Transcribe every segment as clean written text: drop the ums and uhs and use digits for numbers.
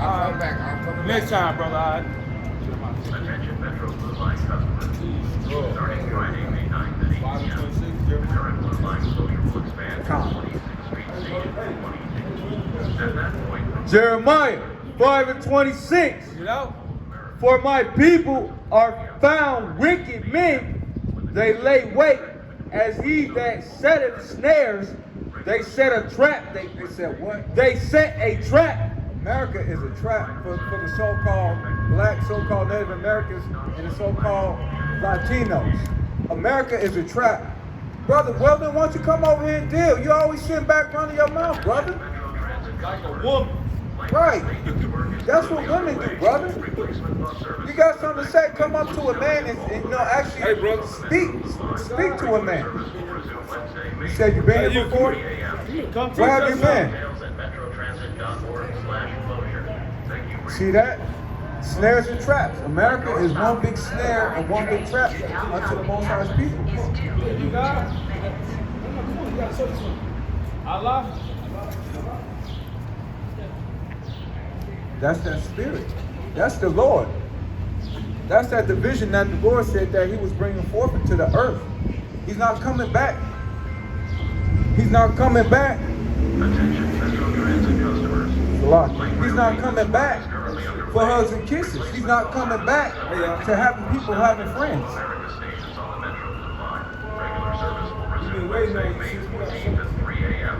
I'll come back. Next time, brother. All right. Attention Metro Blue Line customers. Starting Friday, May 9th at 8 p.m. Current Blue Line closure will expand to 26th Street Station 22. At that point, Jeremiah 5:26. You know? For my people are found wicked men. They lay wait as he that setteth snares. They set a trap. They said what? They set a trap. America is a trap for the so-called black, so-called Native Americans, and the so-called Latinos. America is a trap. Brother, well then, why don't you come over here and deal? You always sitting back running your mouth, brother. Like a woman. Right. That's what women do, brother. You got something to say, come up to a man and actually Hey, brother. speak to a man. You said you been here before? Come Where have you been? See that? Snares and traps. America is one big snare and one big trap unto the Most High's people. You got it. Come on, you got to show this one. Allah. That's that spirit. That's the Lord. That's that division that the Lord said that he was bringing forth into the earth. He's not coming back. He's not coming back. Attention Metro Transit customers. He's not coming back for hugs and kisses. He's not coming back to having people having friends. America stations on the Metro Blue Line. Regular service will resume waiting on Wednesday, you. May 14th at 3 a.m.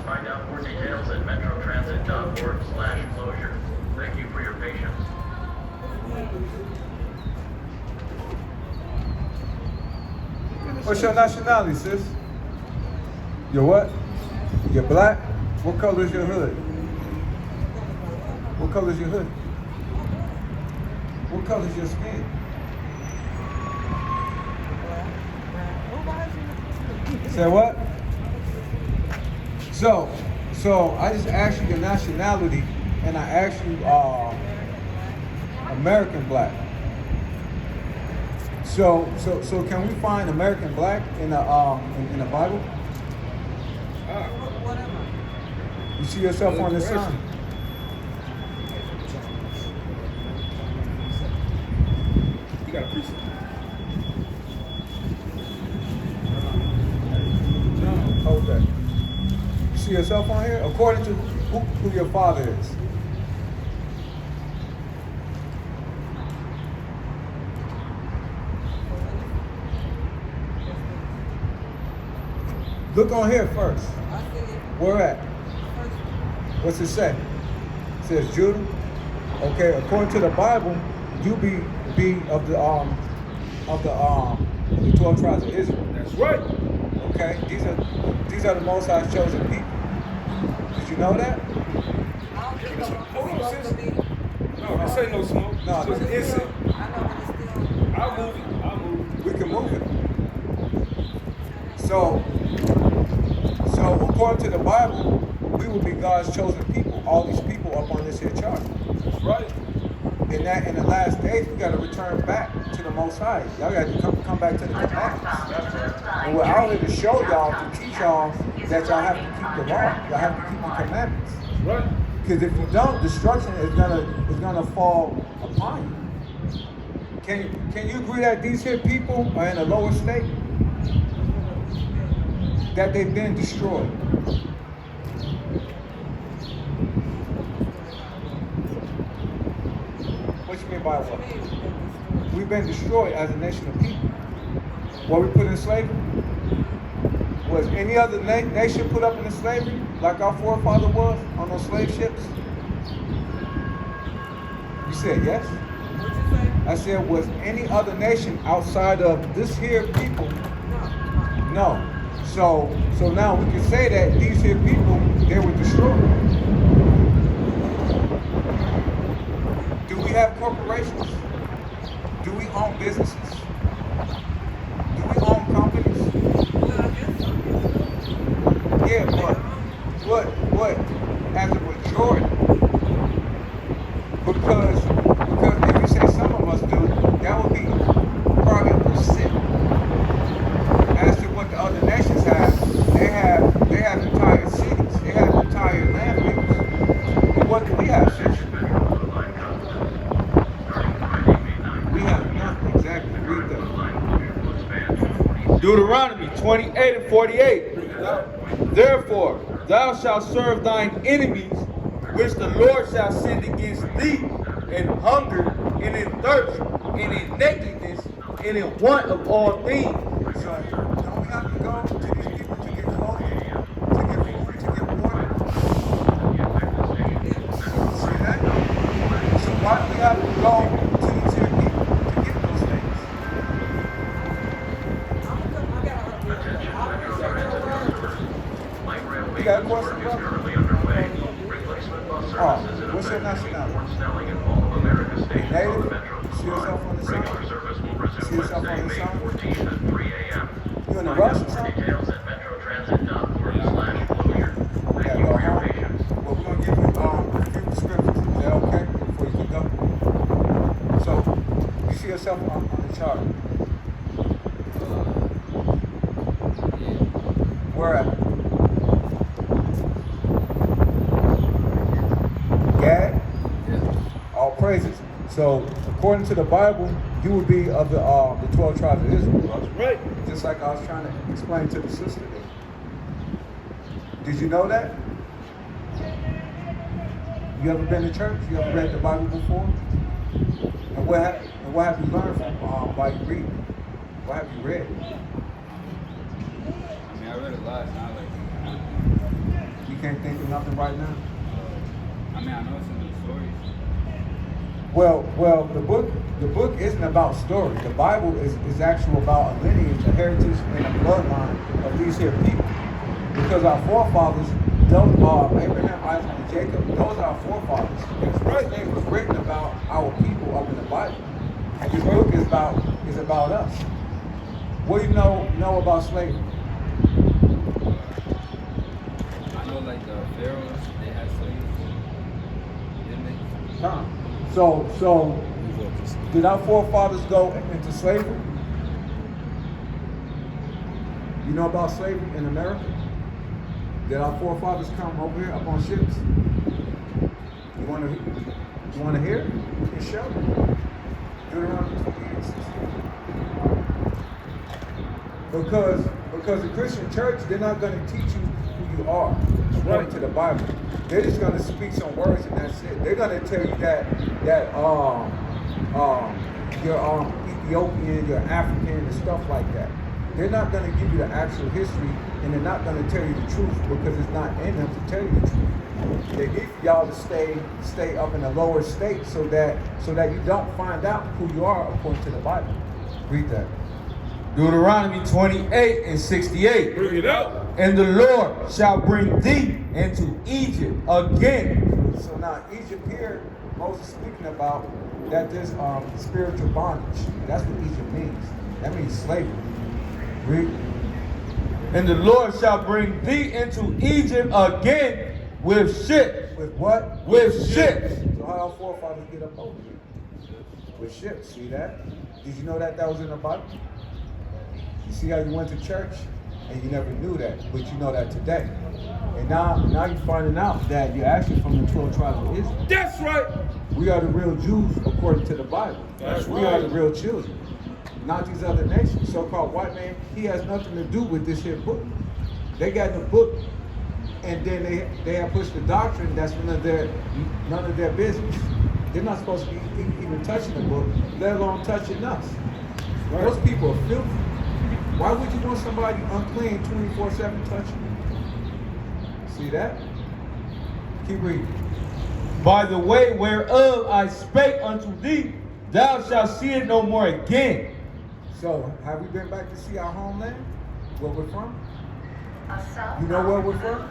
Find out more details at metrotransit.org/closure. Thank you for your patience. What's your nationality, sis? You're what? You're black? What color is your hood? What color is your hood? What color is your skin? Say what? So I just asked you your nationality, and I asked you American black. So can we find American black in the Bible? You see yourself on the sign? You got to preach it. Hold that. You see yourself on here? According to who your father is. Look on here first. Where at? What's it say? It says Judah. Okay, according to the Bible, you be of the 12 tribes of Israel. That's right. Okay, these are the Most High's chosen people. Did you know that? Hold on, sis. No, this ain't no smoke. No, It's just insect. I'll move it. We can move it. So according to the Bible, we will be God's chosen people. All these people up on this here chart. That's right. In the last days, we got to return back to the Most High. Y'all got to come back to the commandments. And we're out here to show y'all, to teach y'all that y'all have to keep the law. Y'all have to keep the commandments. That's right. Because if you don't, destruction is gonna fall upon you. Can you agree that these here people are in a lower state? That they've been destroyed. What you mean by what? We've been destroyed as a nation of people. Were we put in slavery? Was any other nation put up in slavery like our forefather was on those slave ships? You said yes? I said, was any other nation outside of this here people? No. So now we can say that these here people, they were destroyed. Do we have corporations? Do we own businesses? Do we own companies? Yeah, but what? As a majority. Because if you say some of us do, that would be probably a percent. As to what the other nations have, they have entire cities, they have entire land masses. But what do we have, sis? Deuteronomy 28 and 48. Therefore, thou shalt serve thine enemies, which the Lord shall send against thee, in hunger, and in thirst, and in nakedness, and in want of all things. So don't we have to go to these people to get clothing, to get food, to get water? See that? So why do we have to go to these here people to get those things? You got a question, Is brother? currently underway. Replacement bus services in what's your effect nationality? between Fort Snelling and Mall of America stations on the Native? Metro See Blue yourself on Line. the side? Regular service will See resume yourself on Wednesday, the May side? 14th at 3 a.m. You in the Find rush out or more something? details at metrotransit.org/closure. Thank you for your patience. Well, we're gonna give you a few scriptures. Is that okay? Before you can go. So you see yourself on the chart. Where at? Gad? All praises. So according to the Bible, you would be of the 12 tribes of Israel. That's right. Just like I was trying to explain to the sister there. Did you know that? You ever been to church? You ever read the Bible before? And what have you learned from by reading? What have you read? I mean, I read a lot. Now, You can't think of nothing right now. I mean, I know some of the stories. Well, the book isn't about story. The Bible is actual about a lineage, a heritage, and a bloodline of these here people. Because our forefathers, Abraham, Isaac, and Jacob, those are our forefathers. It's right. It was written about our people up in the Bible. And this book is about us. What do you know about slavery? I know, like, the pharaohs, they had slaves. Didn't they? Huh. So did our forefathers go into slavery? You know about slavery in America? Did our forefathers come over here up on ships? You want to hear? You can show. Deuteronomy 28:16. Because the Christian church, they're not going to teach you who you are according to the Bible. They're just going to speak some words and that's it. They're going to tell you that you're Ethiopian, you're African, and stuff like that. They're not going to give you the actual history, and they're not going to tell you the truth because it's not in them to tell you the truth. They need for y'all to stay up in the lower state so that you don't find out who you are according to the Bible. Read that. Deuteronomy 28 and 68. Bring it out. And the Lord shall bring thee into Egypt again. So now Egypt here, Moses speaking about that there's spiritual bondage. That's what Egypt means. That means slavery. Read. And the Lord shall bring thee into Egypt again with ships. With what? With ships. So how our forefathers get up over here? With ships. See that? Did you know that was in the Bible? You see how you went to church and you never knew that, but you know that today. And now you're finding out that you're actually from the 12 tribes of Israel. That's right. We are the real Jews according to the Bible. That's We are the real children. Not these other nations. So-called white man, he has nothing to do with this here book. They got the book, and then they have pushed the doctrine that's none of their business. They're not supposed to be even touching the book, let alone touching us. Right. Those people are filthy. Why would you want somebody unclean 24/7 touching you? See that? Keep reading. By the way whereof I spake unto thee, thou shalt see it no more again. So, have we been back to see our homeland? Where we're from? You know where we're from?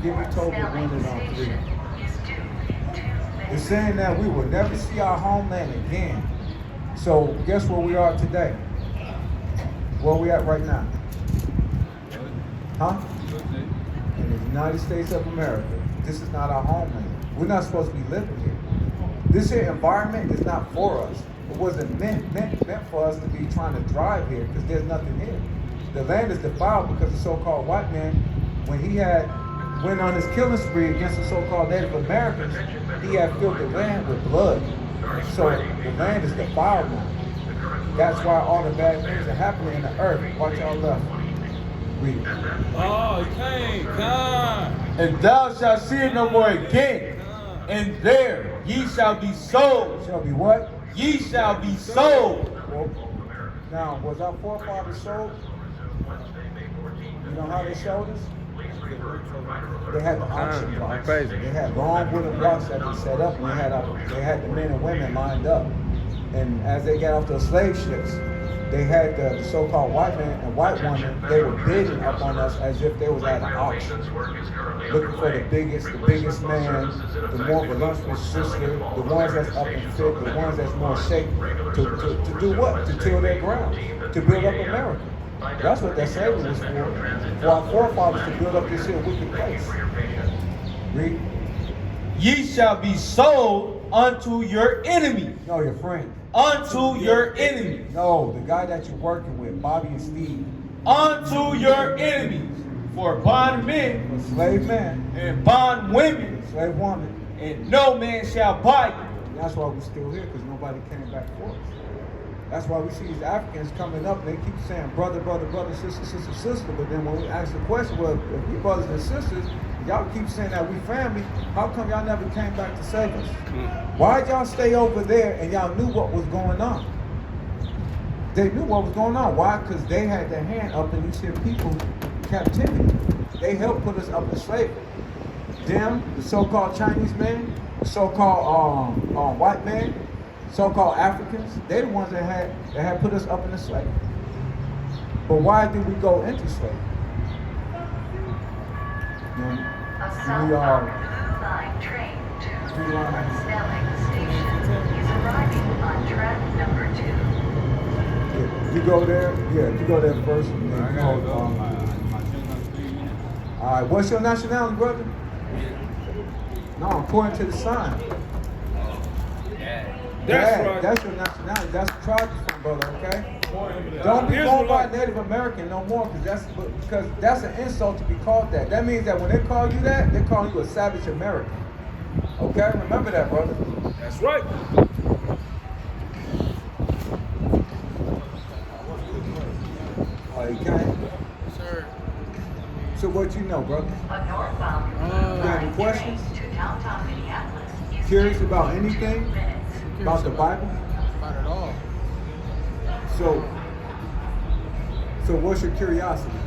Give me total 1 and 3. It's saying that we will never see our homeland again. So, guess where we are today? Where we at right now? Huh? In the United States of America. This is not our homeland. We're not supposed to be living here. This here environment is not for us. It wasn't meant for us to be trying to drive here because there's nothing here. The land is defiled because the so-called white man, when he went on his killing spree against the so-called Native Americans, he had filled the land with blood. So the land is defiled now. That's why all the bad things are happening in the earth. Watch y'all left. Read. Oh, he came. God. And thou shalt see it no more again. And there ye shall be sold. Shall be what? Ye shall be sold. Well, now, was our forefathers sold? You know how they showed us? They had the auction blocks. They had long wooden blocks that they set up, and they had the men and women lined up. And as they got off those slave ships, they had the so-called white man and white woman. They were bidding up on us as if they was at an auction, looking for the biggest man, the more voluptuous sister, the ones that's up and fit, the ones that's more shape, to do what? To till their ground, to build up America. That's what that slavery was for our forefathers to build up this here wicked place. Read. Ye shall be sold unto your enemy. No, your friend. Unto your enemy. No, the guy that you're working with, Bobby and Steve. Unto your enemies. For bondmen For slave man, and bondwomen, slave woman. and no man shall buy you. And that's why we're still here, because nobody came back for us. That's why we see these Africans coming up and they keep saying brother, brother, brother, sister, sister, sister. But then when we ask the question, well, if we brothers and sisters, y'all keep saying that we family, how come y'all never came back to save us? Why'd y'all stay over there and y'all knew what was going on? They knew what was going on. Why? Because they had their hand up in these here people captivity. They helped put us up in slavery. Them, the so-called Chinese man, the so-called white man, so-called Africans, they're the ones that had put us up in the slavery. But why did we go into slavery? A We southbound are Blue Line train to Line. Snelling Station is arriving on track number 2. You go there, you go there first. And then you go, all right, what's your nationality, brother? No, according to the sign. That's right. That's your nationality. That's the tribe you're from, brother. Okay. Don't be called by Native American no more, because that's an insult to be called that. That means that when they call you that, they call you a savage American. Okay, remember that, brother. That's right. Oh, you can't. Sir. So what you know, brother? A northbound Blue You have any Line questions? train to downtown Minneapolis is Curious due about in anything? 2 minutes. About the Bible? Not at all. So what's your curiosity?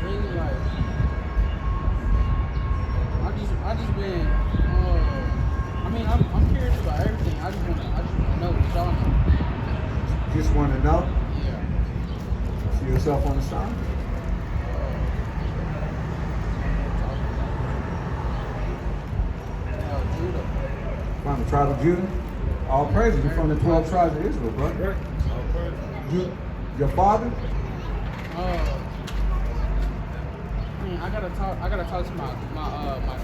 Really like, I just been, I mean, I'm curious about everything. I just wanna know what y'all know. Just want to know? Yeah. See yourself on the sign? Judah. From the tribe of Judah? All praises. You're from the 12 tribes of Israel, brother. Your father? I gotta talk to my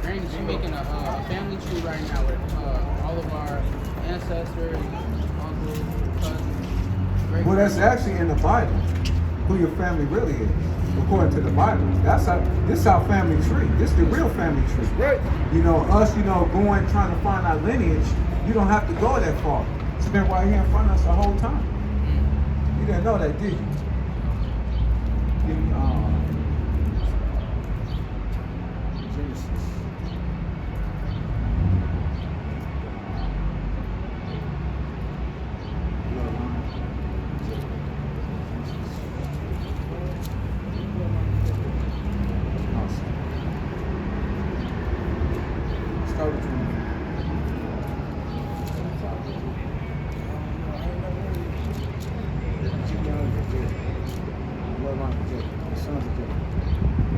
granny. She's making a family tree right now with all of our ancestors, uncles, cousins. Well, that's actually in the Bible. Who your family really is, according to the Bible. This is our family tree. This is the real family tree. Right. You know, us, going trying to find our lineage. You don't have to go that far. It's been right here in front of us the whole time. You didn't know that, did you? Genesis. Start with 20.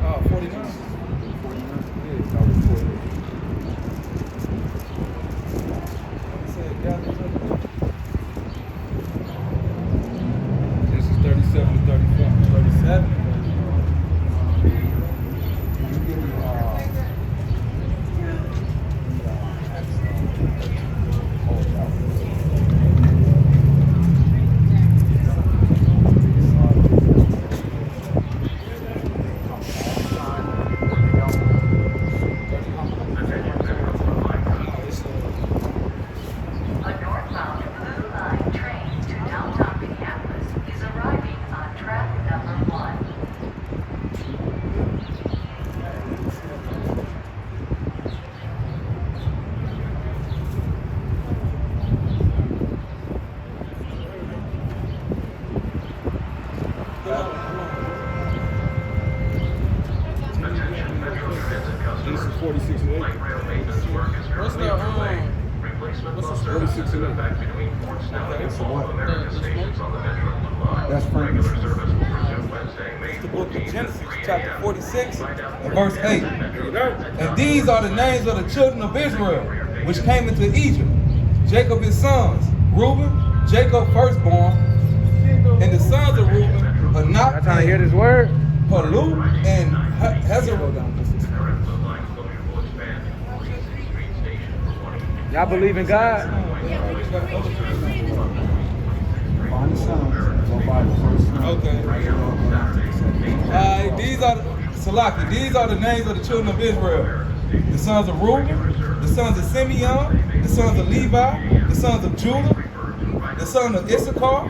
Oh, 49. This is 37 to 34. 37? Light rail maintenance work is What's currently the underway. Replacement bus what's the service is 46 in and effect between Fort Snelling and That's Mall what? of America The stations smoke? on the Metro Blue Line. That's Regular frankincense. service will resume Wednesday, May The book 14th of at Genesis, 3 chapter a.m. 46, Find out and more verse at 8. Metro. And these are the names of the children of Israel, which came into Egypt. Jacob his sons, Reuben, Jacob firstborn, and the sons of Reuben, Anak, Y'all trying to hear this word? Palu, and Hezron. Current Blue Line closure will expand to 46th Street Station for 1 evening. Y'all believe in God? Find the sons. Go by the first son. Okay. These are Salaki. These are the names of the children of Israel: the sons of Reuben, the sons of Simeon, the sons of Levi, the sons of Judah, the sons of Issachar,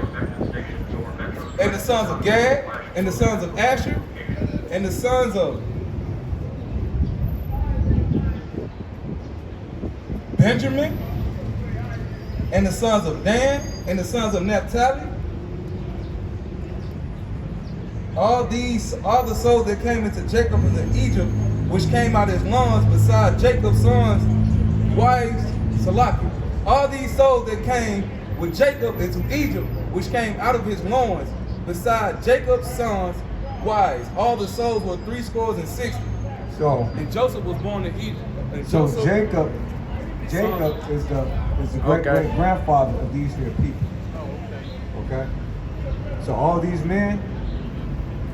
and the sons of Gad, and the sons of Asher, and the sons of Benjamin, and the sons of Dan, and the sons of Naphtali. All these are the souls that came into Jacob into Egypt, which came out of his loins, besides Jacob's sons' wives, Salaki. All these souls that came with Jacob into Egypt, which came out of his loins, besides Jacob's sons' wives. All the souls were 60. So, And Joseph was born in Egypt. And so Joseph, Jacob is the great great grandfather of these here people. Okay. So all these men,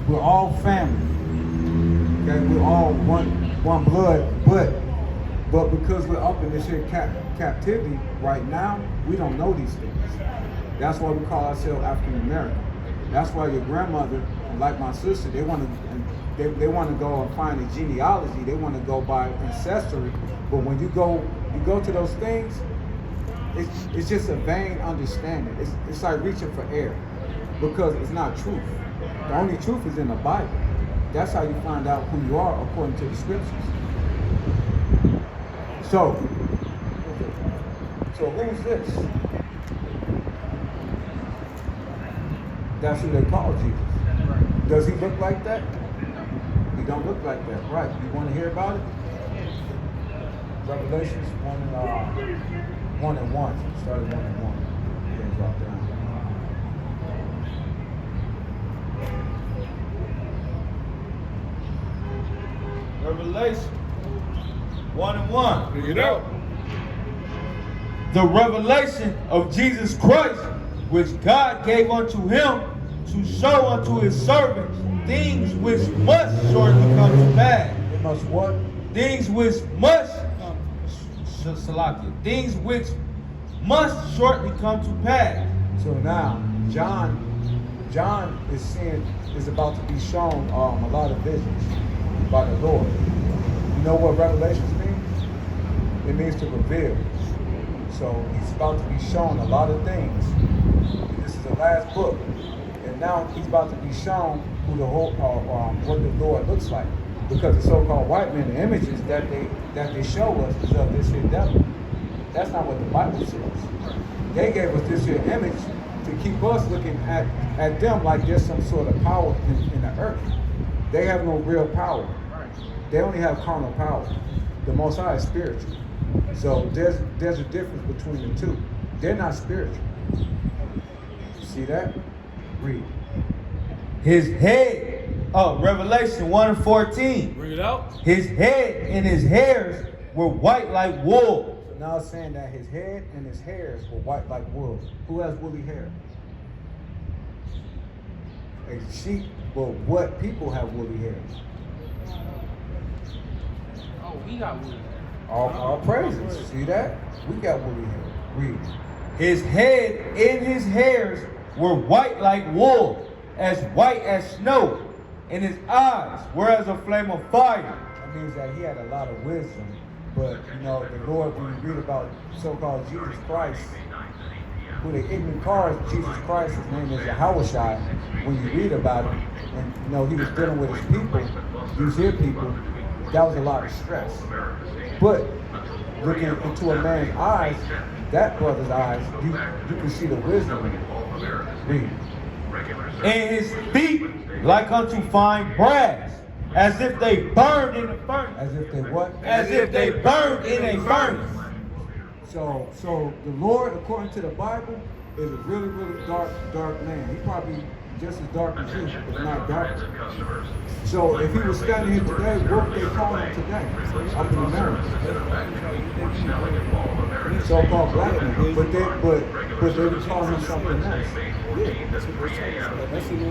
we're all family. Okay, we're all one blood, but because we're up in this here captivity right now, we don't know these things. That's why we call ourselves African American. That's why your grandmother, like my sister, they want to go and find a genealogy. They want to go by ancestry. But when you go to those things, it's just a vain understanding. It's like reaching for air, because it's not truth. The only truth is in the Bible. That's how you find out who you are according to the scriptures. So who's this? That's who they call Jesus. Does he look like that? He don't look like that, right? You want to hear about it? Revelations 1 and 1. Started 1 and 1. Then drop down. Revelation 1 and 1. Bring it out. The revelation of Jesus Christ, which God gave unto him to show unto his servants things which must shortly come to pass. It must what? Things which must things which must shortly come to pass. So now, John is about to be shown a lot of visions by the Lord. You know what Revelations means? It means to reveal. So he's about to be shown a lot of things. This is the last book, and now he's about to be shown who the whole what the Lord looks like. Because the so-called white men, the images that they show us is of this here devil. That's not what the Bible says. They gave us this here image to keep us looking at them like there's some sort of power in the earth. They have no real power. They only have carnal power. The Most High is spiritual. So there's a difference between the two. They're not spiritual. See that? Read. His head, Revelation 1 and 14. Bring it out. His head and his hairs were white like wool. So now it's saying that his head and his hairs were white like wool. Who has woolly hair? A sheep. But what people have woolly hair? Oh, we got wood. All praises. See that? We got woolly hair. Read. His head and his hairs were white like wool, as white as snow, and his eyes were as a flame of fire. That means that he had a lot of wisdom. But, you know, the Lord, when you read about so-called Jesus Christ, who they ignorant calls Jesus Christ, his name is Yahushua. When you read about him, and, you know, he was dealing with his people, these here people, that was a lot of stress. But looking into a man's eyes, that brother's eyes, you can see the wisdom in it. Read. And his feet like unto fine brass, as if they burned in a furnace. As if they what? As if they burned in a furnace. So the Lord, according to the Bible, is a really, really dark man. He probably just as dark as you, if not darker. So if he was standing here today, what would they call him today? Up in America. So-called black man. But they would call him something else. Yeah. That's the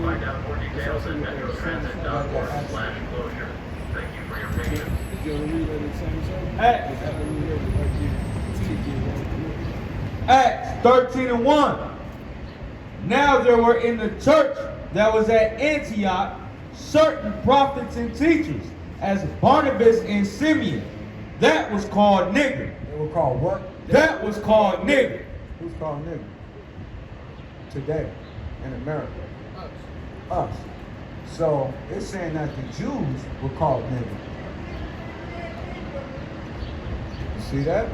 one. That's also the transit.org/closure. Thank you for your patience. You ever read that in the same song? Acts 13:1. Now there were in the church that was at Antioch certain prophets and teachers, as Barnabas and Simeon. That was called nigger. They were called what? That was called nigger. Who's called nigger? Today in America. Us. So it's saying that the Jews were called nigger. You see that?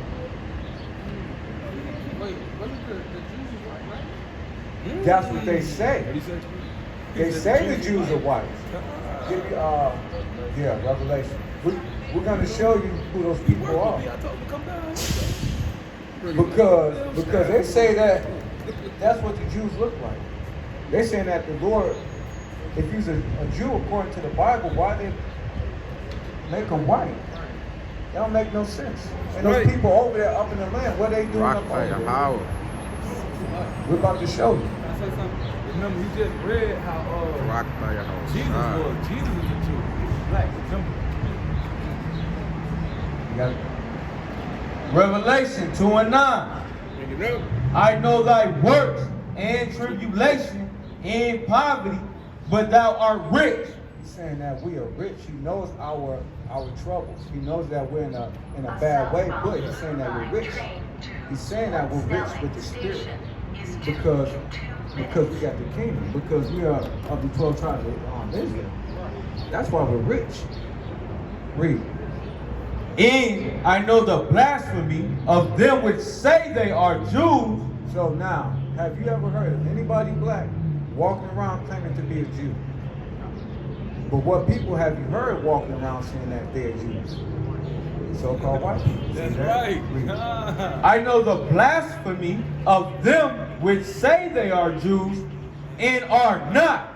Wait, what is the Jews is white, right? That's what they say. They say the Jews are white. Give you, yeah, Revelation. We're going to show you who those people are. Because they say that that's what the Jews look like. They're saying that the Lord, if he's a Jew according to the Bible, why they make them white? That don't make no sense. And those people over there up in the land, what they doing up over there? We're about to show you. I said something. Remember, he just read how Jesus was. Jesus is a Jew. He's black. Remember? You got it? Revelation 2:9. I know thy works and tribulation and poverty, but thou art rich. He's saying that we are rich. He knows our troubles. He knows that we're in a bad way, but he's saying that we're rich. He's saying that we're rich with the Spirit because we got the kingdom, because we are of the 12 tribes of Israel. That's why we're rich. Read. And I know the blasphemy of them which say they are Jews. So now, have you ever heard of anybody black walking around claiming to be a Jew? But what people have you heard walking around saying that they're Jews? So-called white people. That's right. I know the blasphemy of them which say they are Jews and are not,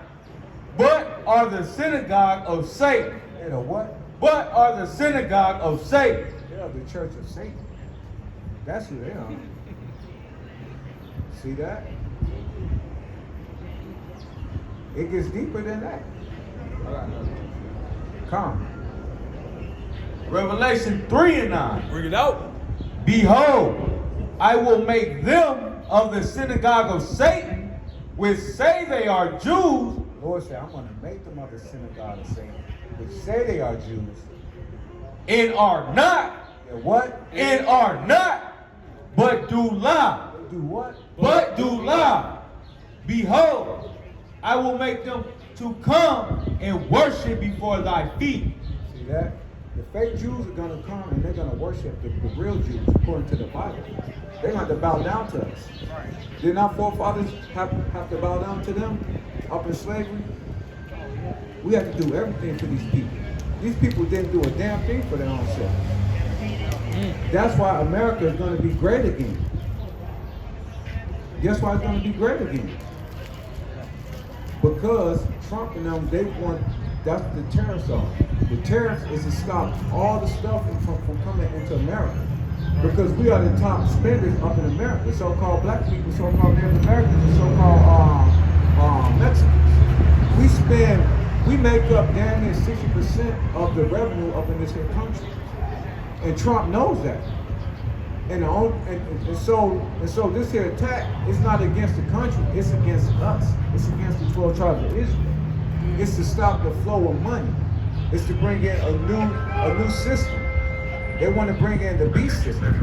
but are the synagogue of Satan. They're the what? But are the synagogue of Satan. They're the church of Satan. That's who they are. See that? It gets deeper than that. Come. Revelation 3:9. Bring it out. Behold, I will make them of the synagogue of Satan, which say they are Jews. The Lord said, I'm going to make them of the synagogue of Satan, which say they are Jews. And are not. And what? And are not. But do lie. Do what? But do lie. Behold, I will make them to come and worship before thy feet. See that? The fake Jews are going to come and they're going to worship the real Jews according to the Bible. They're going to bow down to us. Didn't our forefathers have to bow down to them up in slavery? We have to do everything for these people. These people didn't do a damn thing for their own self. That's why America is going to be great again. Guess why it's going to be great again? Because Trump and them, they want, that's what the tariffs are. The tariffs is to stop all the stuff from coming into America. Because we are the top spenders up in America. So-called black people, so-called Native Americans, and so-called Mexicans. We make up damn near 60% of the revenue up in this here country. And Trump knows that. And so this here attack is not against the country, it's against us. It's against the 12 tribes of Israel. It's to stop the flow of money. It's to bring in a new system. They want to bring in the beast system.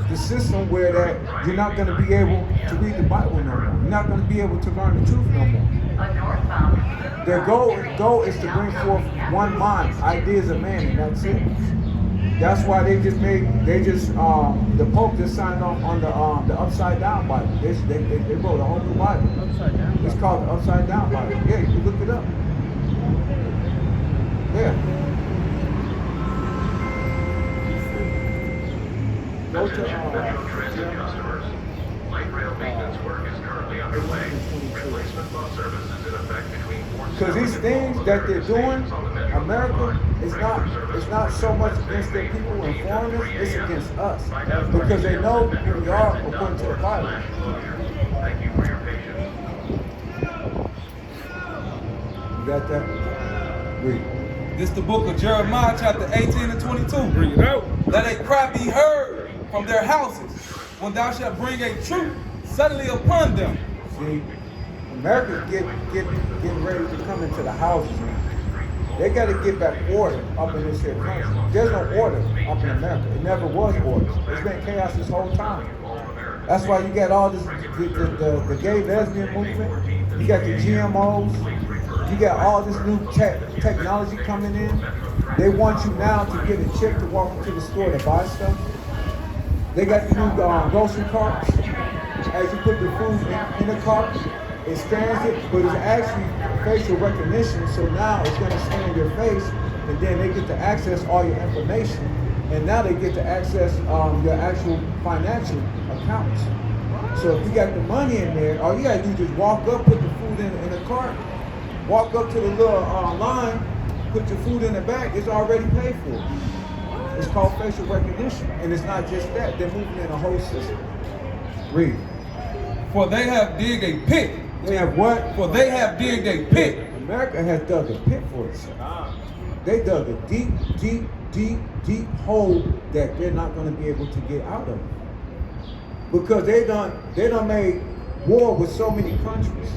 The system where that you're not going to be able to read the Bible no more. You're not going to be able to learn the truth no more. Their goal is to bring forth one mind, ideas of man, and that's it. That's why the Pope just signed off on the Upside Down Bible. They wrote a whole new Bible. Upside down. It's called the Upside Down Bible. Yeah, you can look it up. Yeah. Go to Attention Metro Transit customers. Light rail maintenance work is currently underway. Replacement bus service is in effect between Fort because these things that they're doing, America, it's not so much against their people and foreigners, it's against us. Because they know who we are according to the Bible. Thank you for your patience. You got that? Read. This the book of Jeremiah, chapter 18 and 22. Bring it out. Let a cry be heard from their houses, when thou shalt bring a troop suddenly upon them. See, America's getting ready to come into the houses now. They got to get back order up in this here country. There's no order up in America. It never was order. It's been chaos this whole time. That's why you got all this, the gay lesbian movement. You got the GMOs. You got all this new technology coming in. They want you now to get a chip to walk into the store to buy stuff. They got the new grocery carts. As you put the food in the cart, it scans it, but it's actually facial recognition. So now it's going to scan your face, and then they get to access all your information. And now they get to access your actual financial accounts. So if you got the money in there, all you got to do is just walk up, put the food in the cart, walk up to the little line, put your food in the bag, it's already paid for. It's called facial recognition. And it's not just that, they're moving in a whole system. Read. For they have digged a pit. They have what? For they have digged a pit. America has dug a pit for itself. They dug a deep hole that they're not going to be able to get out of. Because they done made war with so many countries.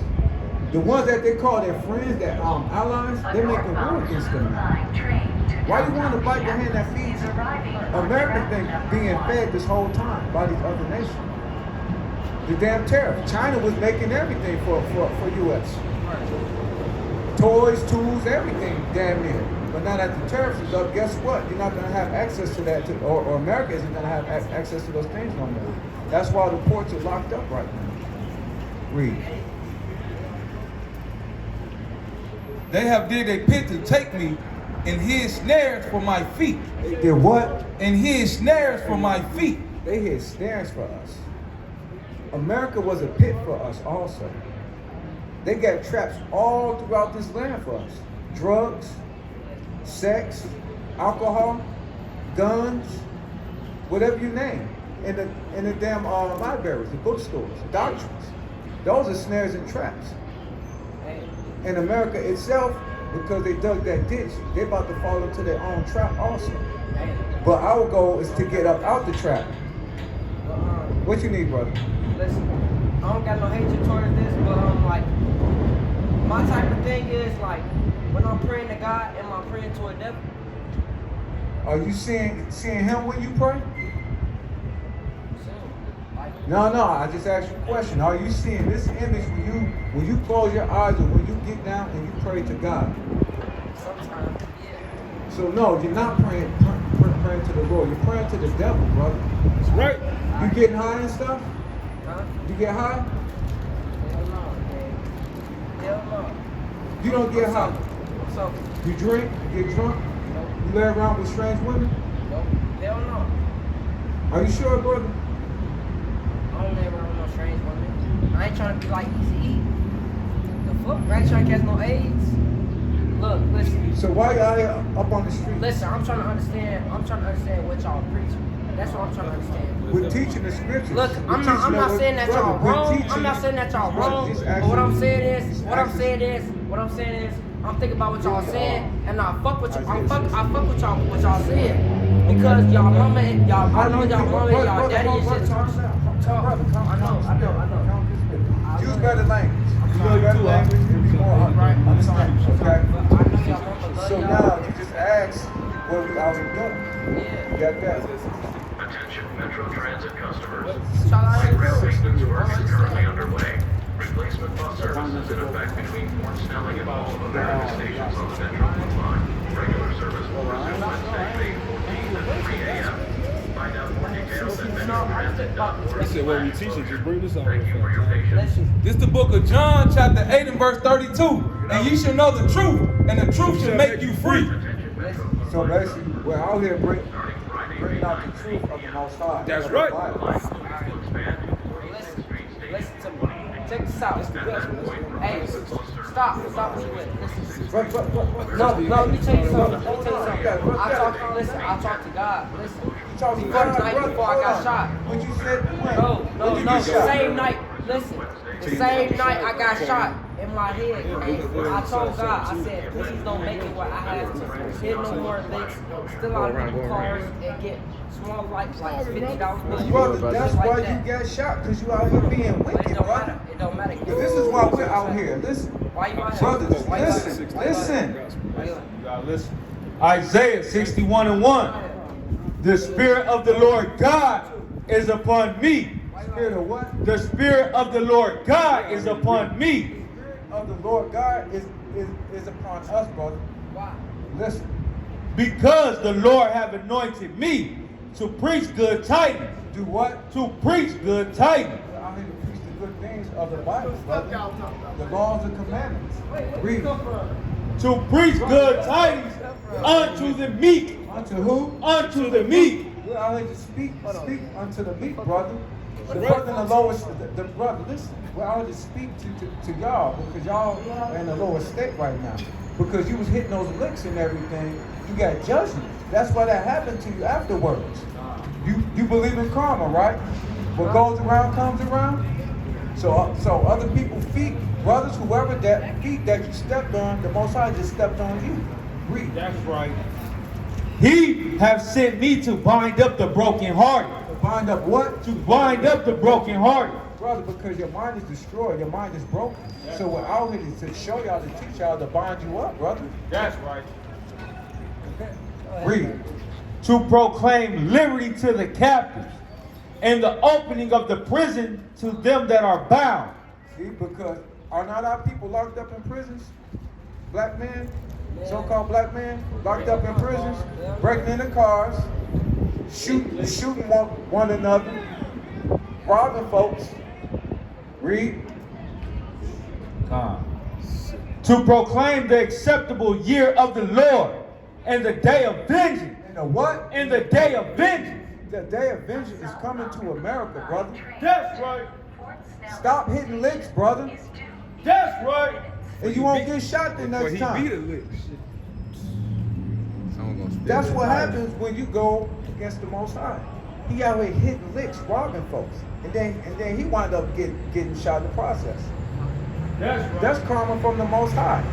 The ones that they call their friends, their allies, they're making war against them now. Why do you want to bite the hand that feeds you? America's been being fed this whole time by these other nations. The damn tariff. China was making everything for U.S. Toys, tools, everything damn near. But now that the tariffs is up, guess what? You're not going to have access to that, or America isn't going to have access to those things no more. That's why the ports are locked up right now. Read. They have digged a pit to take me, and hid snares for my feet. They did what? And hid snares for my feet. They hid snares for us. America was a pit for us also. They got traps all throughout this land for us. Drugs, sex, alcohol, guns, whatever you name. In the damn libraries, the bookstores, the doctrines. Those are snares and traps. In America itself, because they dug that ditch, they about to fall into their own trap also. But our goal is to get up out the trap. What you need, brother? Listen, I don't got no hatred towards this, but like, my type of thing is like, when I'm praying to God, am I praying to a devil? Are you seeing him when you pray? No, I just asked you a question. Are you seeing this image when you close your eyes or when you get down and you pray to God? Sometimes, yeah. So no, you're not praying to the Lord. You're praying to the devil, brother. That's right. You getting high and stuff? Huh? You get high? Hell no, man. Hell no. You don't get high. What's up? You drink? You get drunk? Nope. You lay around with strange women? Nope. Hell no. Are you sure, brother? I don't lay around with no strange women. I ain't trying to be like Easy. The fuck? I ain't trying to catch no AIDS. Look, listen. So why y'all here up on the street? Listen, I'm trying to understand what y'all preaching. That's what I'm trying to understand. We're teaching the scriptures. Look, I'm not saying that y'all wrong. I'm not saying that y'all wrong. But what I'm saying is, I'm thinking about what y'all saying, and I fuck with y'all. I fuck with y'all what y'all saying, because y'all mama, I know y'all mama, and y'all daddy and shit talk. I know. Use better language. You know better language, it'll be more understandable, okay? So now you just ask what we already done. You got that? Attention Metro Transit customers. Shall I Light rail maintenance work is currently underway. Replacement bus service is in effect between Fort Snelling and all of American stations on the Metro Blue Line. Regular service will resume Wednesday, May 14th at 3 a.m. Find out more details at metrotransit.org. He said, what we teaching, just bring this on. Thank you for your patience. This the book of John, chapter 8 and verse 32. And ye shall know the truth, and the truth shall make you free. So basically, we're out here bringing out the truth of the Most High. That's of the right. Bible. Listen to me. Check this out. Hey, stop what you with. Listen. No, let me tell you something. I talked to God. Listen. Talking First about night brother, before I got shot. When you said when? No. When you get The shot? same night. Listen. The same night I got shot in my head. And I told God, I said, please don't make it where I have to hit no more licks, still out of the cars, and get small lights like $50 Brother, that's why that. you got shot, because you out here being But wicked, it don't brother. matter. It don't matter. But this is why we're out here. Listen. Why you out here? Brothers, Why you out here? listen. Why you out Listen. here? Why you out here? You gotta listen. Isaiah 61:1. The Spirit of the Lord God is upon me. Spirit of what? The Spirit of the Lord God is upon me. Of the Lord God is upon us, brother. Why? Listen. Because the Lord have anointed me to preach good tidings. Do what? To preach good tidings. We're out here to preach the good things of the Bible, brother. The laws and commandments. Read. To preach good tidings unto the meek. Unto who? Unto the meek. We're out here to speak unto the meek, brother. The brother in the lowest, the brother, listen, we're out here to speak to y'all because y'all are in the lowest state right now. Because you was hitting those licks and everything, you got judgment. That's why that happened to you afterwards. You believe in karma, right? What goes around comes around. So other people feet, brothers, whoever that feet that you stepped on, the Most High just stepped on you. Read. That's right. He have sent me to bind up the brokenhearted. Bind up what? To bind up the brokenhearted. Brother, because your mind is destroyed, your mind is broken. So we're out here to show y'all, to teach y'all, to bind you up, brother. That's right. Read. To proclaim liberty to the captives and the opening of the prison to them that are bound. See, because are not our people locked up in prisons? Black men, so-called black men, locked up in prisons, breaking into cars, shooting one another, robbing folks. Read. To proclaim the acceptable year of the Lord and the day of vengeance. And the what? And the day of vengeance. The day of vengeance is coming to America, brother. That's right. Stop hitting licks, brother. That's right. And you won't get shot the next He beat time. a lick. That's what happens when you go against the Most High. He out here hitting licks, robbing folks. And then he wound up getting shot in the process. That's right. That's karma from the Most High.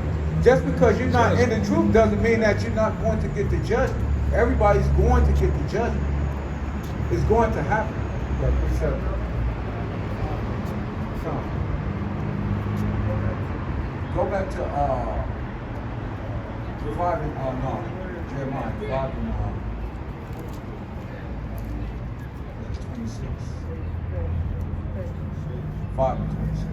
Just because you're not in the truth doesn't mean that you're not going to get the judgment. Everybody's going to get the judgment. It's going to happen. Go back to reviving Jeremiah, reviving verse 26. 5 and 26.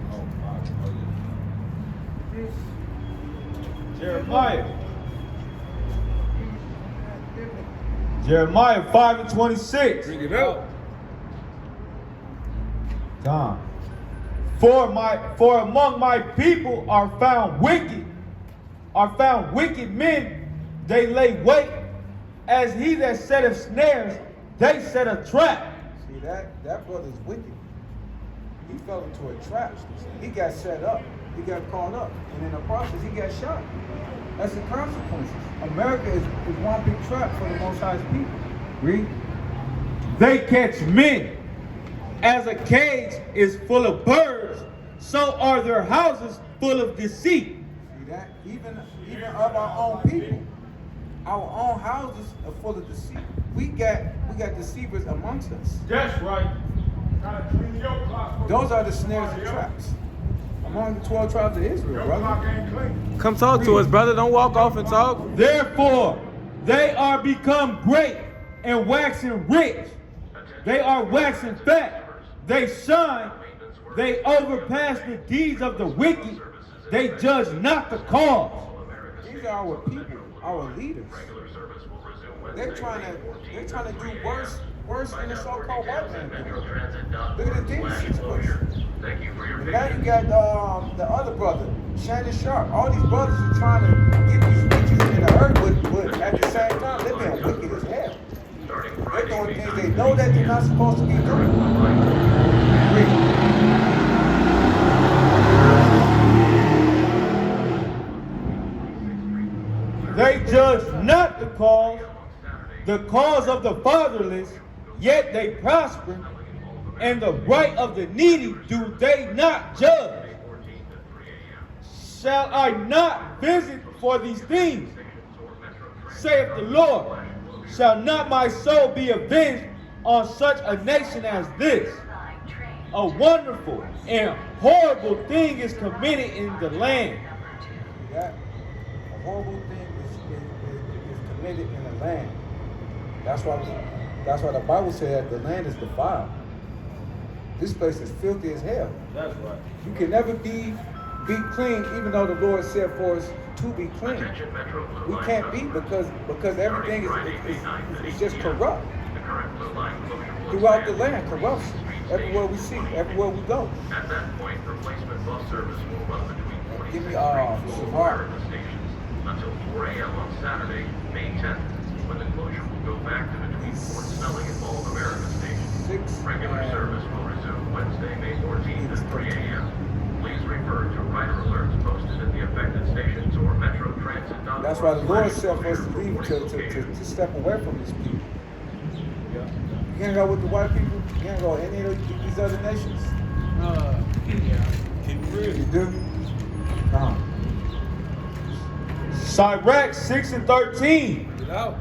Jeremiah 5 and 26. Bring it out. Tom. For among my people are found wicked men, they lay wait, as he that setteth snares, they set a trap. See that brother's wicked. He fell into a trap. He got set up. He got caught up. And in the process, he got shot. That's the consequences. America is one big trap for the Most High's people. Read. They catch men. As a cage is full of birds, so are their houses full of deceit. See that? Even of our own people. Our own houses are full of deceit. We got deceivers amongst us. That's right. Those are the snares and traps. Among the 12 tribes of Israel, brother. Come talk to us, brother. Don't walk off and talk. Therefore, they are become great and waxing rich. They are waxing fat. They shine. They overpass the deeds of the wicked. They judge not the cause. These are our people, our leaders. They're trying to do worse worse than the so-called white man Metro do. Transit Look at the demon situation. Thank you for your Now you patience. got the other brother, Shannon Sharp. All these brothers are trying to get these riches in the earth, but at the same time, they're being wicked as hell. Starting They're Friday, doing May things 9th, they know that they're not supposed to be doing. They judge not the cause of the fatherless, yet they prosper, and the right of the needy do they not judge. Shall I not visit for these things, saith the Lord? Shall not my soul be avenged on such a nation as this? A wonderful and horrible thing is committed in the land. That a horrible thing is committed in the land. That's why the Bible said the land is defiled. This place is filthy as hell. That's right. You can never be clean, even though the Lord said for us to be clean. Attention Metro Blue We Line can't be customers. because everything is just corrupt The current Blue Line closure will throughout the expand land. Corruption everywhere we see, everywhere we go. At that point, replacement bus service will run between 46 Give me, and 34 Savard. America stations until 4 a.m. on Saturday, May 10th, when the closure will go back to between Fort Snelling and Mall of America stations. Regular service will resume Wednesday, May 14th at 3 a.m. Please refer to rider alerts posted at the affected stations or metrotransit.org. That's why the Lord said for us to leave to step away from these people. You can't go with the white people. You can't go any of these other nations. Yeah. Keep it real. You do? Sirach 6 and 13. Get out.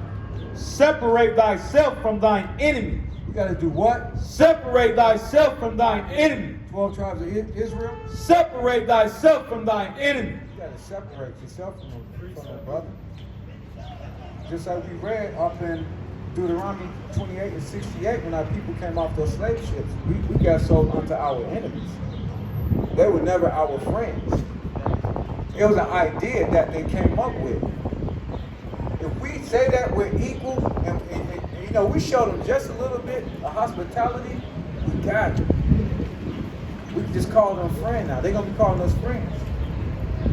Separate thyself from thine enemy. You got to do what? Separate thyself from thine enemy. 12 tribes of Israel. Separate thyself from thine enemy. You got to separate yourself from the brother. Just like we read up in Deuteronomy 28 and 68, when our people came off those slave ships, we got sold unto our enemies. They were never our friends. It was an idea that they came up with. If we say that we're equal, and you know, we showed them just a little bit of hospitality, we got it. We can just call them friends now. They're going to be calling us friends.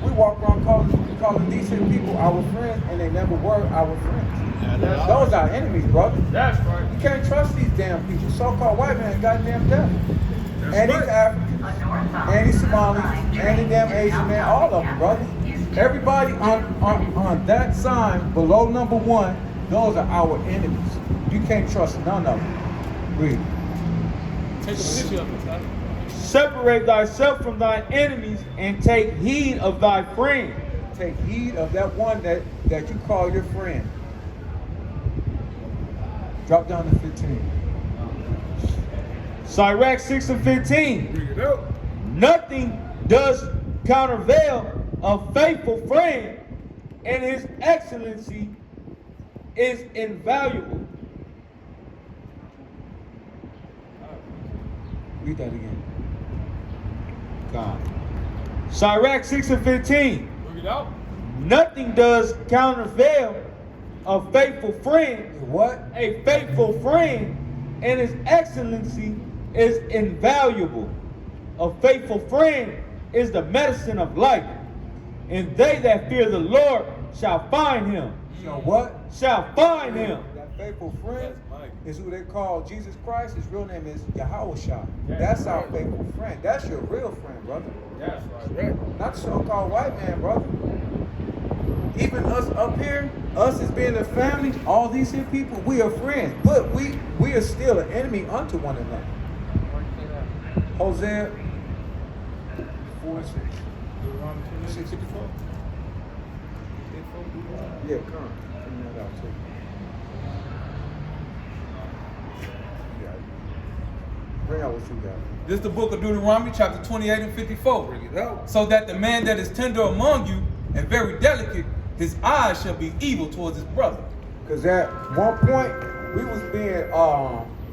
We walk around calling decent people our friends, and they never were our friends. Those are enemies, brother. That's right. You can't trust these damn people. So-called white man, goddamn devil. And these Africans, and these Somalis, and the damn Asian man, all of them, brother. Everybody on that sign below number 1, those are our enemies. You can't trust none of them. Read. Take a picture of it, son. Separate thyself from thine enemies and take heed of thy friend. Take heed of that one that you call your friend. Drop down to 15. Sirach 6 and 15. Bring it up. Nothing does countervail a faithful friend, and his excellency is invaluable. Read that again. God. Sirach 6 and 15. Bring it out. Nothing does countervail a faithful friend, What? a faithful friend, and his excellency is invaluable. A faithful friend is the medicine of life, and they that fear the Lord shall find him. Shall what? Shall find him. That faithful friend That's Mike. is who they call Jesus Christ. His real name is Yahushua. That's our faithful friend. That's your real friend, brother. That's right. Not the so-called white man, brother. Even us up here, us as being a family, all these here people, we are friends. But we are still an enemy unto one another. Hosea 4 and 6. Deuteronomy 64. Yeah, come. Bring that out too. You got it. Bring out what you got. This is the book of Deuteronomy, chapter 28 and 54. So that the man that is tender among you and very delicate, his eyes shall be evil towards his brother. Because at one point, we was being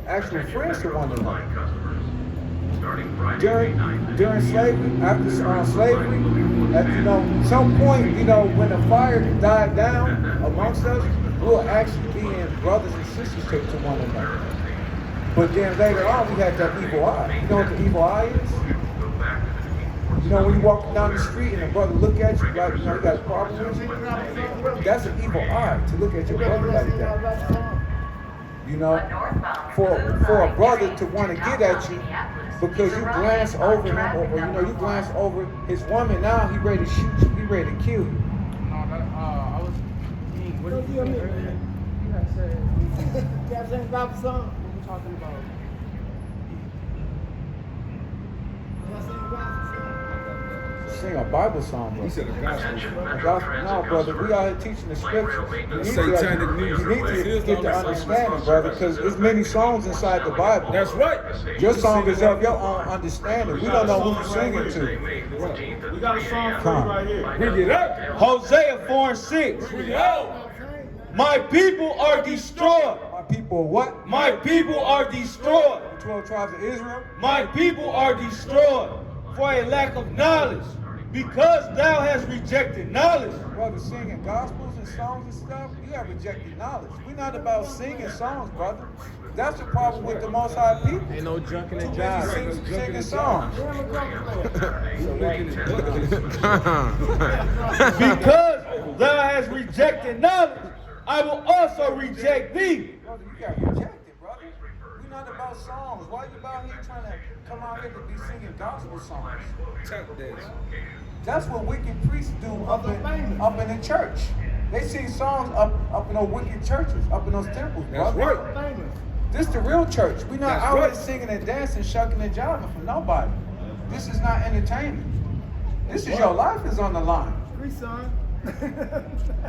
actual friends to one another. Starting Friday, May 9th. During slavery, after slavery, at some point, when the fire died down amongst us, we were actually being brothers and sisters to one another. But then later on, we had that evil eye. You know what the evil eye is? You know when you walk down the street and a brother look at you like, you know, you got a problem with you? That's an evil eye, to look at your brother like that. You know, for a brother to want to get at you because you glance over him, or you know, you glance over his woman, now he ready to shoot you, he ready to kill you. No, that, I was. What did you say earlier? You had said. You got something about the song? What were talking about? You got something about the song? Sing a Bible song, bro. He said a gospel. No, brother, we out here teaching the scriptures. You need Satanic music. to get the understanding, brother, because there's many songs inside the Bible. That's right. Your song is of your own understanding. We don't know who you're singing to. We got a song for you right here. Bring it up. Hosea 4:6. Bring it out. My people are destroyed. My people are what? My people are destroyed. The 12 tribes of Israel. My people are destroyed for a lack of knowledge, because thou hast rejected knowledge. Brother, singing gospels and songs and stuff, you have rejected knowledge. We're not about singing songs, brother. That's the problem with the Most High people. Ain't no junking Too and busy jiving. singing songs. Because thou hast rejected knowledge, I will also reject thee. Brother, you got rejected, brother. We're not about songs. Why you out here trying to come out here to be singing gospel songs? That's what wicked priests do up in the church. They sing songs up in those wicked churches, up in those temples, That's brother. right. This the real church. We're not That's out here right. singing and dancing, shucking and jiving for nobody. This is not entertainment. This is your life is on the line. Free son.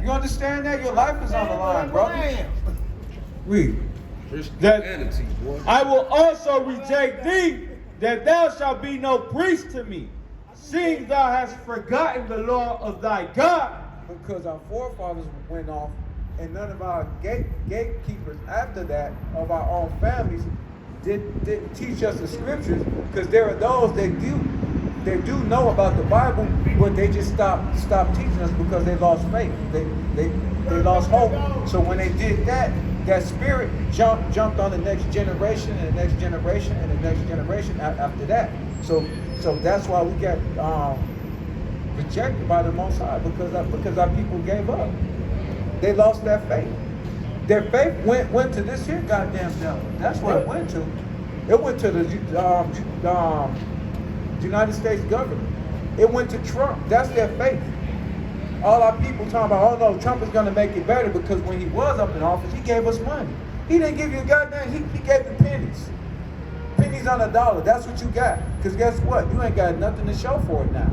You understand that? Your life is on the line, brother. Read. That I will also reject thee, that thou shalt be no priest to me, seeing thou hast forgotten the law of thy God. Because our forefathers went off, and none of our gatekeepers after that of our own families didn't teach us the scriptures. Because there are those that do know about the Bible, but they just stopped teaching us because they lost faith. They lost hope. So when they did that, that spirit jumped on the next generation and the next generation and the next generation after that. So that's why we got rejected by the Most High, because our people gave up. They lost their faith. Their faith went to this here goddamn devil. That's what it went to. It went to the United States government. It went to Trump. That's their faith. All our people talking about, oh no, Trump is going to make it better, because when he was up in office, he gave us money. He didn't give you a goddamn, he gave you pennies. Pennies on a dollar. That's what you got. Because guess what? You ain't got nothing to show for it now.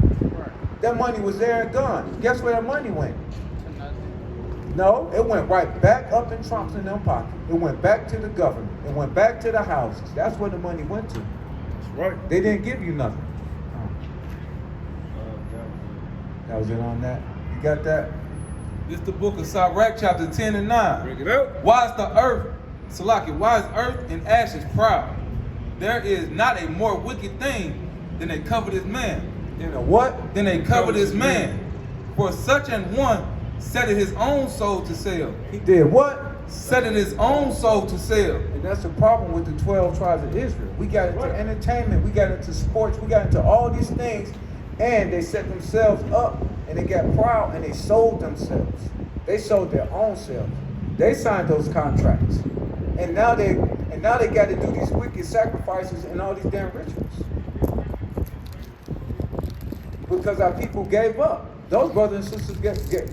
That money was there and gone. Guess where that money went? No, it went right back up in Trump's in them pockets. It went back to the government. It went back to the houses. That's where the money went to. That's right. They didn't give you nothing. That was it on that. You got that? This is the book of Sirach, chapter 10 and 9. Bring it up. Why is the earth, Salaki, why is earth and ashes proud? There is not a more wicked thing than a covetous man. You know what? Than a covetous man. For such an one setteth his own soul to sell. He did what? Setteth his own soul to sell. And that's the problem with the 12 tribes of Israel. We got into entertainment, we got into sports, we got into all these things, and they set themselves up, and they got proud, and they sold themselves. They sold their own selves. They signed those contracts, and now they got to do these wicked sacrifices and all these damn rituals because our people gave up. Those brothers and sisters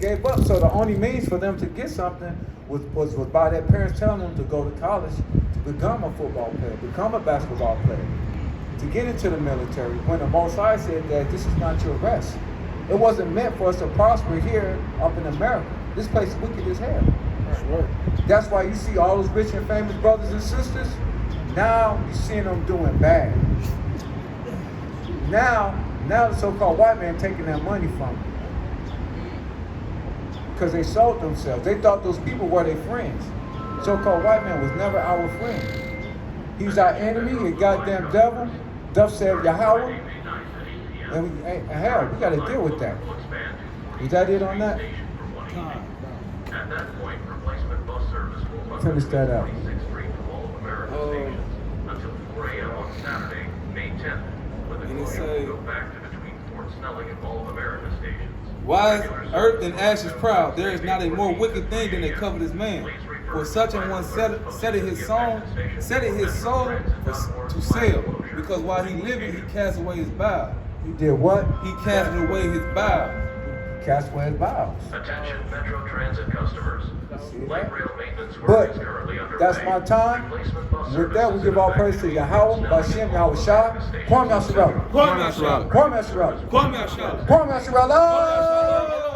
gave up. So the only means for them to get something was by their parents telling them to go to college, to become a football player, become a basketball player, to get into the military. When the Most High said that this is not your rest. It wasn't meant for us to prosper here up in America. This place is wicked as hell. That's right. That's why you see all those rich and famous brothers and sisters. Now you're seeing them doing bad. Now the so-called white man taking that money from them. Because they sold themselves. They thought those people were their friends. So-called white man was never our friend. He's our enemy, a goddamn devil. Duff said Yahweh. And hell, we got to deal with that. Is that it on that? At that point, replacement bus service will Finish that out. And it say, Go back to between Fort Snelling and Mall of America stations. why is earth and ashes proud? There is not a more wicked thing than a covetous man. For such an one set it his soul to sell. Because while he living, he cast away his bow. He did what? He cast away his bow. Cast away his bowels. Attention Metro Transit customers. See Light that? rail maintenance work But is currently underway. that's my time. Replacement bus With that, we services give all are praise to Yahweh, Bashem, Yahweh Shah, Kwame Yasharala. Kwame Yasharala. Kwame Yasharala. Kwame Yasharala. Kwame Yasharala.